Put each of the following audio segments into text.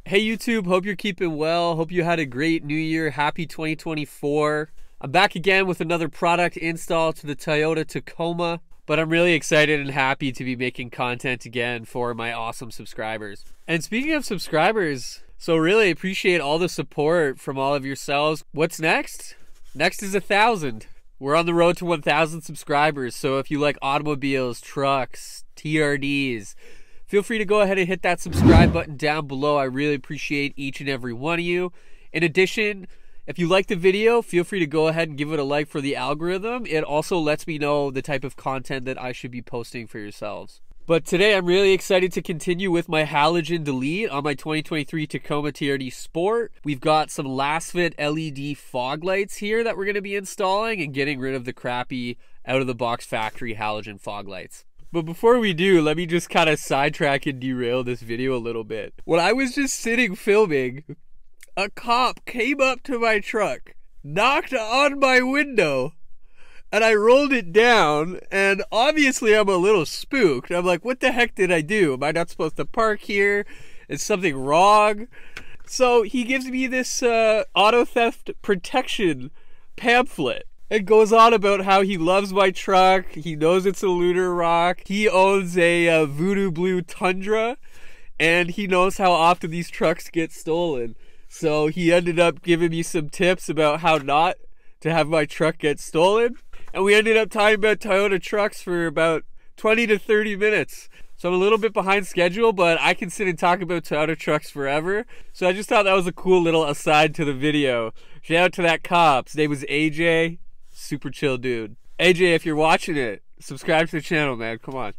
Hey YouTube, hope you're keeping well. Hope you had a great new year. Happy 2024. I'm back again with another product install to the Toyota Tacoma, but I'm really excited and happy to be making content again for my awesome subscribers. And speaking of subscribers, so really appreciate all the support from all of yourselves. What's next? Next is 1,000. We're on the road to 1,000 subscribers, so if you like automobiles, trucks, TRDs, feel free to go ahead and hit that subscribe button down below. I really appreciate each and every one of you. In addition, if you like the video, feel free to go ahead and give it a like for the algorithm. It also lets me know the type of content that I should be posting for yourselves. But today I'm really excited to continue with my halogen delete on my 2023 Tacoma TRD Sport. We've got some Lasfit LED fog lights here that we're going to be installing and getting rid of the crappy out-of-the-box factory halogen fog lights. But before we do, let me just kind of sidetrack and derail this video a little bit. When I was just sitting filming, a cop came up to my truck, knocked on my window, and I rolled it down, and obviously I'm a little spooked. I'm like, what the heck did I do? Am I not supposed to park here? Is something wrong? So he gives me this auto theft protection pamphlet. It goes on about how he loves my truck, he knows it's a Lunar Rock, he owns a Voodoo Blue Tundra, and he knows how often these trucks get stolen. So he ended up giving me some tips about how not to have my truck get stolen. And we ended up talking about Toyota trucks for about 20 to 30 minutes. So I'm a little bit behind schedule, but I can sit and talk about Toyota trucks forever. So I just thought that was a cool little aside to the video. Shout out to that cop. His name was AJ. Super chill dude. AJ, if you're watching it, subscribe to the channel, man. Come on.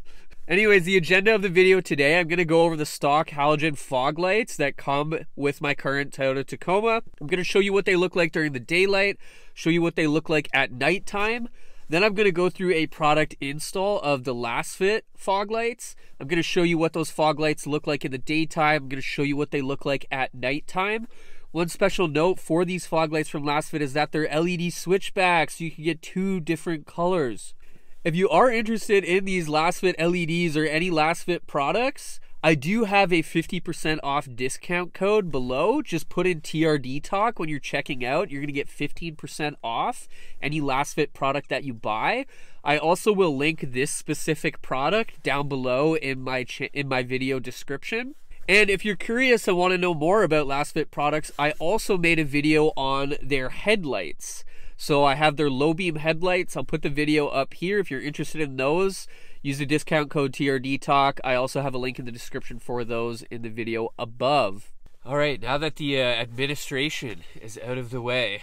Anyways, the agenda of the video today, I'm going to go over the stock halogen fog lights that come with my current Toyota Tacoma. I'm going to show you what they look like during the daylight, show you what they look like at nighttime. Then I'm going to go through a product install of the Lasfit fog lights. I'm going to show you what those fog lights look like in the daytime. I'm going to show you what they look like at nighttime. One special note for these fog lights from Lasfit is that they're LED switchbacks, so you can get two different colors. If you are interested in these Lasfit LEDs or any Lasfit products, I do have a 50% off discount code below. Just put in TRD Talk when you're checking out. You're going to get 15% off any Lasfit product that you buy. I also will link this specific product down below in my video description. And if you're curious and want to know more about Lasfit products, I also made a video on their headlights. So I have their low beam headlights. I'll put the video up here. If you're interested in those, use the discount code TRD Talk. I also have a link in the description for those in the video above. All right, now that the administration is out of the way,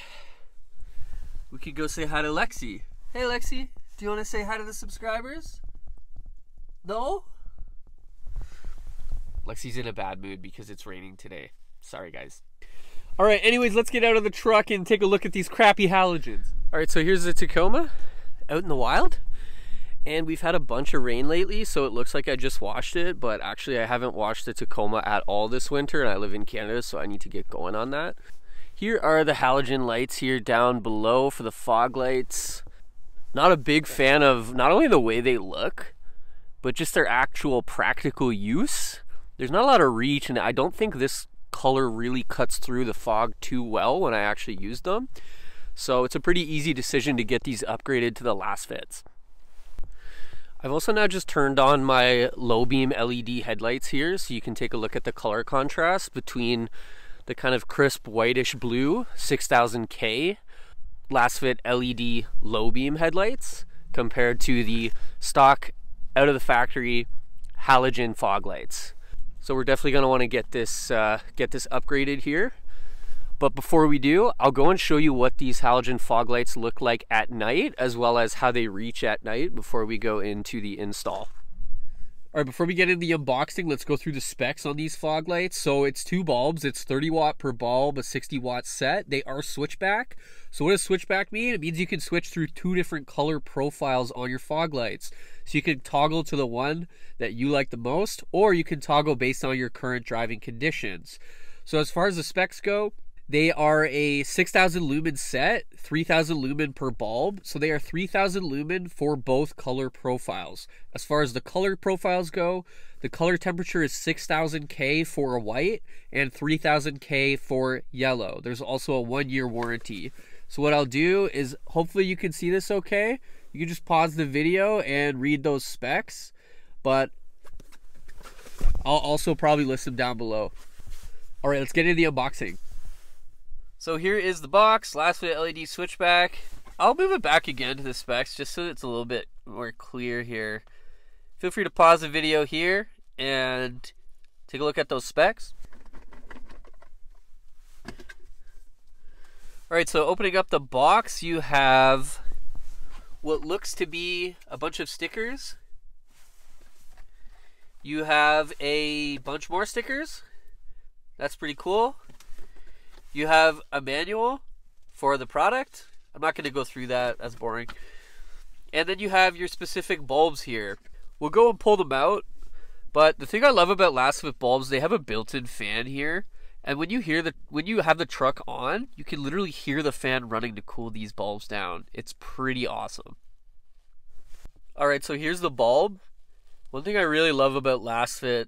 we could go say hi to Lexi. Hey Lexi, do you want to say hi to the subscribers? No? Lexi's in a bad mood because it's raining today. Sorry, guys. All right, anyways, let's get out of the truck and take a look at these crappy halogens. All right, so here's the Tacoma out in the wild. And we've had a bunch of rain lately, so it looks like I just washed it, but actually I haven't washed the Tacoma at all this winter, and I live in Canada, so I need to get going on that. Here are the halogen lights here down below for the fog lights. Not a big fan of not only the way they look, but just their actual practical use. There's not a lot of reach, and I don't think this color really cuts through the fog too well when I actually use them. So it's a pretty easy decision to get these upgraded to the Lasfits. I've also now just turned on my low beam LED headlights here, so you can take a look at the color contrast between the kind of crisp whitish blue 6000K Lasfit LED low beam headlights compared to the stock out of the factory halogen fog lights. So we're definitely going to want to get this upgraded here. But before we do, I'll go and show you what these halogen fog lights look like at night, as well as how they reach at night before we go into the install. All right, before we get into the unboxing, let's go through the specs on these fog lights. So it's 2 bulbs. It's 30 watt per bulb, a 60 watt set. They are switchback. So what does switchback mean? It means you can switch through 2 different color profiles on your fog lights. So you can toggle to the one that you like the most, or you can toggle based on your current driving conditions. So as far as the specs go, They are a 6,000 lumen set, 3,000 lumen per bulb. So they are 3,000 lumen for both color profiles. As far as the color profiles go, the color temperature is 6,000 K for a white and 3,000 K for yellow. There's also a 1-year warranty. So what I'll do is, hopefully you can see this okay. You can just pause the video and read those specs, but I'll also probably list them down below. All right, let's get into the unboxing. So here is the box, Lasfit LED switchback. I'll move it back again to the specs just so it's a little bit more clear here. Feel free to pause the video here and take a look at those specs. Alright, so opening up the box, you have what looks to be a bunch of stickers. You have a bunch more stickers. That's pretty cool. You have a manual for the product. I'm not going to go through that, that's boring. And then you have your specific bulbs here. We'll go and pull them out, but the thing I love about Lasfit bulbs, they have a built-in fan here. And when you have the truck on, you can literally hear the fan running to cool these bulbs down. It's pretty awesome. Alright, so here's the bulb. One thing I really love about Lasfit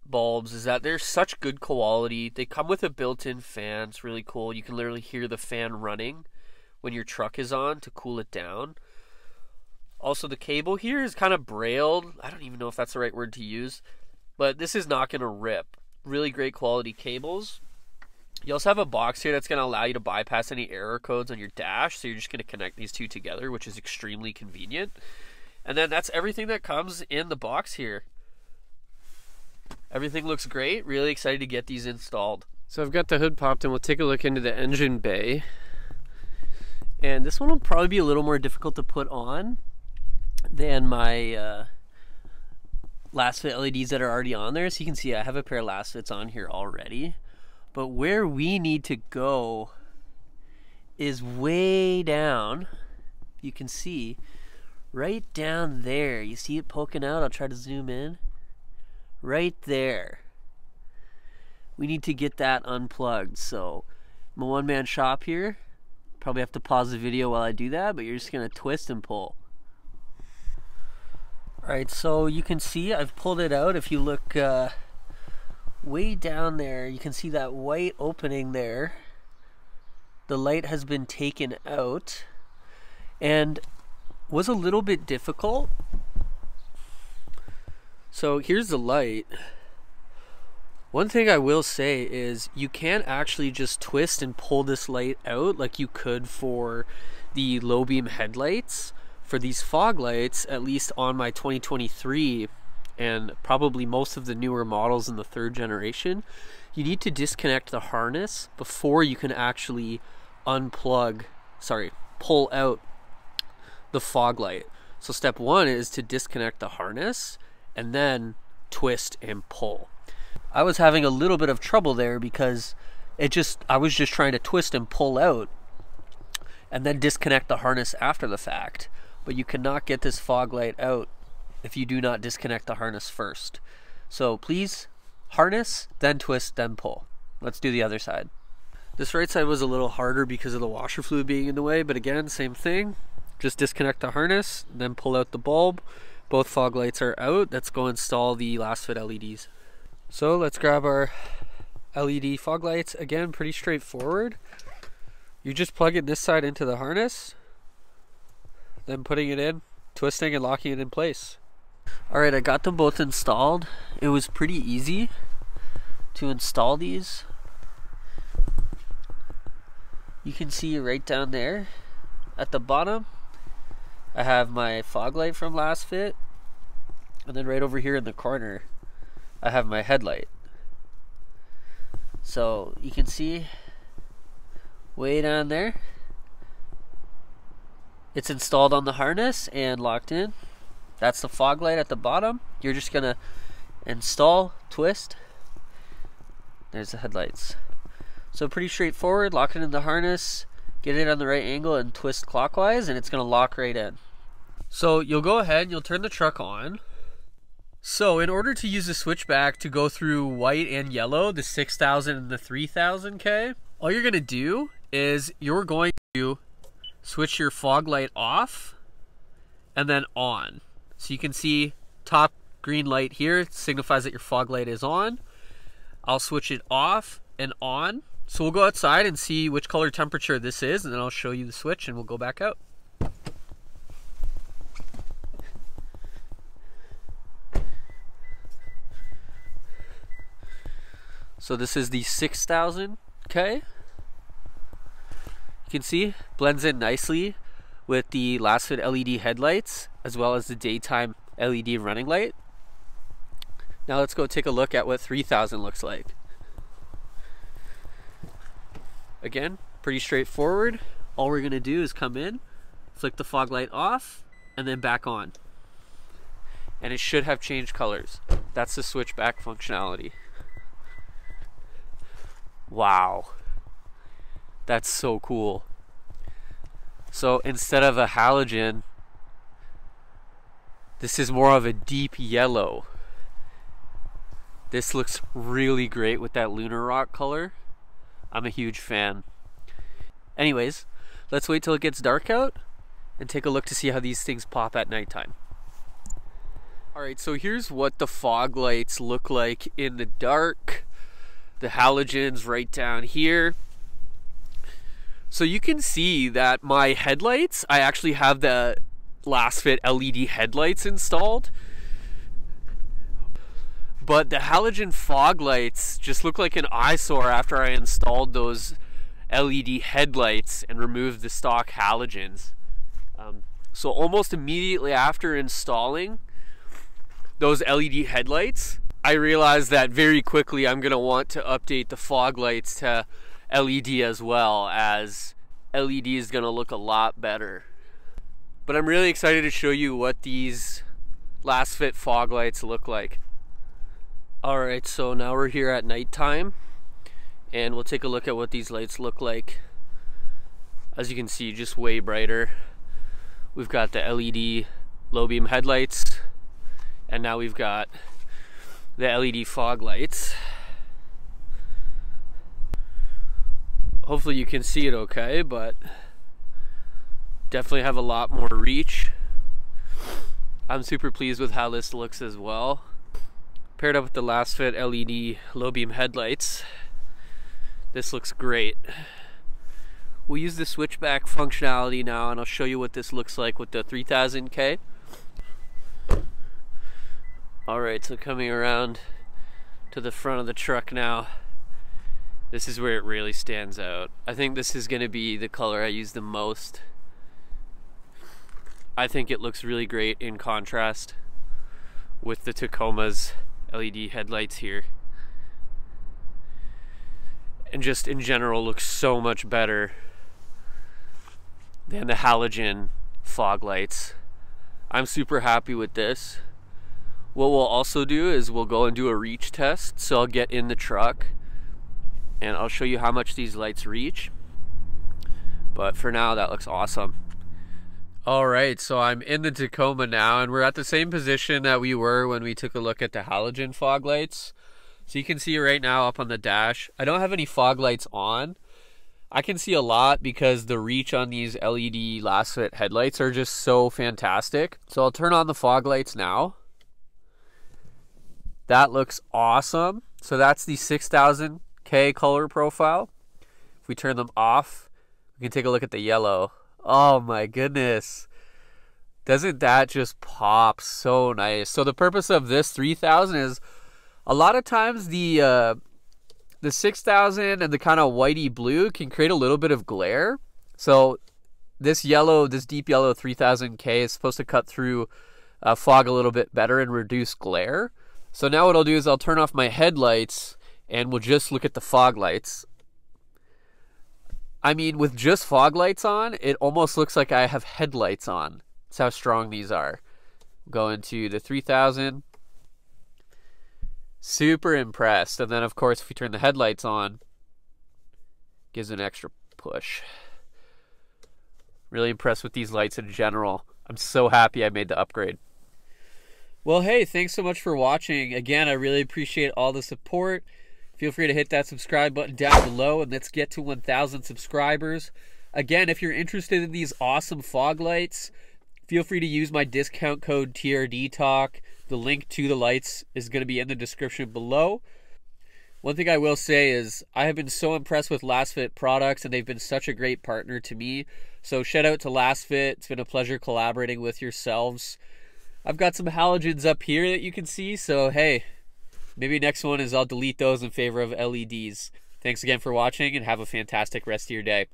bulbs is that they're such good quality. They come with a built-in fan. It's really cool. You can literally hear the fan running when your truck is on to cool it down. Also, the cable here is kind of brailled. I don't even know if that's the right word to use, but this is not going to rip. Really great quality cables. You also have a box here that's going to allow you to bypass any error codes on your dash, so you're just going to connect these two together, which is extremely convenient. And then that's everything that comes in the box here. Everything looks great. Really excited to get these installed. So I've got the hood popped and we'll take a look into the engine bay. And this one will probably be a little more difficult to put on than my Lasfit LEDs that are already on there. So you can see I have a pair of Lasfits on here already. But where we need to go is way down. You can see right down there. You see it poking out? I'll try to zoom in. Right there. We need to get that unplugged. So I'm a one-man shop here. Probably have to pause the video while I do that, but you're just going to twist and pull. Alright, so you can see I've pulled it out. If you look way down there, you can see that white opening there. The light has been taken out and was a little bit difficult. So here's the light. One thing I will say is you can't actually just twist and pull this light out like you could for the low beam headlights. For these fog lights, at least on my 2023 and probably most of the newer models in the 3rd generation, you need to disconnect the harness before you can actually pull out the fog light. So step 1 is to disconnect the harness and then twist and pull. I was having a little bit of trouble there because I was just trying to twist and pull out and then disconnect the harness after the fact. But you cannot get this fog light out if you do not disconnect the harness first. So please harness, then twist, then pull. Let's do the other side. This right side was a little harder because of the washer fluid being in the way, but again, same thing. Just disconnect the harness, then pull out the bulb. Both fog lights are out. Let's go install the Lasfit LEDs. So let's grab our LED fog lights. Again, pretty straightforward. You just plug it this side into the harness, then putting it in, twisting and locking it in place. Alright, I got them both installed. It was pretty easy to install these. You can see right down there at the bottom I have my fog light from Lasfit, and then right over here in the corner I have my headlight. So you can see way down there it's installed on the harness and locked in. That's the fog light at the bottom. You're just gonna install, twist. There's the headlights. So pretty straightforward. Lock it in the harness, get it on the right angle and twist clockwise, and it's gonna lock right in. So you'll go ahead and you'll turn the truck on. So in order to use the switchback to go through white and yellow, the 6,000 and the 3,000 K, All you're going to do is you're going to switch your fog light off and then on. So you can see top green light here signifies that your fog light is on. I'll switch it off and on. So we'll go outside and see which color temperature this is, and then I'll show you the switch and we'll go back out. So this is the 6000K. You can see blends in nicely with the Lasfit LED headlights as well as the daytime LED running light. Now let's go take a look at what 3000 looks like. Again, pretty straightforward. All we're going to do is come in, flick the fog light off, and then back on. And it should have changed colors. That's the switchback functionality. Wow. That's so cool. So instead of a halogen, this is more of a deep yellow. This looks really great with that lunar rock color. I'm a huge fan. Anyways, let's wait till it gets dark out and take a look to see how these things pop at nighttime. Alright, so here's what the fog lights look like in the dark. The halogens right down here. So you can see that my headlights, I actually have the Lasfit LED headlights installed. But the halogen fog lights just look like an eyesore after I installed those LED headlights and removed the stock halogens. So almost immediately after installing those LED headlights, I realized that very quickly I'm going to want to update the fog lights to LED as well, as LED is going to look a lot better. But I'm really excited to show you what these Lasfit fog lights look like. Alright, so now we're here at nighttime and we'll take a look at what these lights look like. As you can see, just way brighter. We've got the LED low beam headlights, and now we've got the LED fog lights. Hopefully you can see it okay, but definitely have a lot more reach. I'm super pleased with how this looks as well. Paired up with the Lasfit LED low beam headlights, this looks great. We'll use the switchback functionality now, and I'll show you what this looks like with the 3000K. Alright, so coming around to the front of the truck now, this is where it really stands out. I think this is going to be the color I use the most. I think it looks really great in contrast with the Tacoma's LED headlights here, and just in general looks so much better than the halogen fog lights. I'm super happy with this. What we'll also do is we'll go and do a reach test. So I'll get in the truck and I'll show you how much these lights reach, but for now that looks awesome. Alright, so I'm in the Tacoma now, and we're at the same position that we were when we took a look at the halogen fog lights. So you can see right now up on the dash, I don't have any fog lights on. I can see a lot because the reach on these LED Lasfit headlights are just so fantastic. So I'll turn on the fog lights now. That looks awesome. So that's the 6000K color profile. If we turn them off, we can take a look at the yellow. Oh my goodness. Doesn't that just pop so nice? So the purpose of this 3000 is a lot of times the 6000 and the kind of whitey blue can create a little bit of glare. So this yellow, this deep yellow 3000K is supposed to cut through fog a little bit better and reduce glare. So now what I'll do is I'll turn off my headlights and we'll just look at the fog lights. I mean, with just fog lights on, it almost looks like I have headlights on. That's how strong these are. Going to the 3000. Super impressed. And then, of course, if we turn the headlights on, gives an extra push. Really impressed with these lights in general. I'm so happy I made the upgrade. Well, hey, thanks so much for watching. Again, I really appreciate all the support. If Feel free to hit that subscribe button down below, and let's get to 1,000 subscribers. Again, if you're interested in these awesome fog lights, feel free to use my discount code TRDTalk. The link to the lights is going to be in the description below. One thing I will say is I have been so impressed with Lasfit products, and they've been such a great partner to me. So shout out to Lasfit. It's been a pleasure collaborating with yourselves. I've got some halogens up here that you can see, so hey, maybe next one is I'll delete those in favor of LEDs. Thanks again for watching, and have a fantastic rest of your day.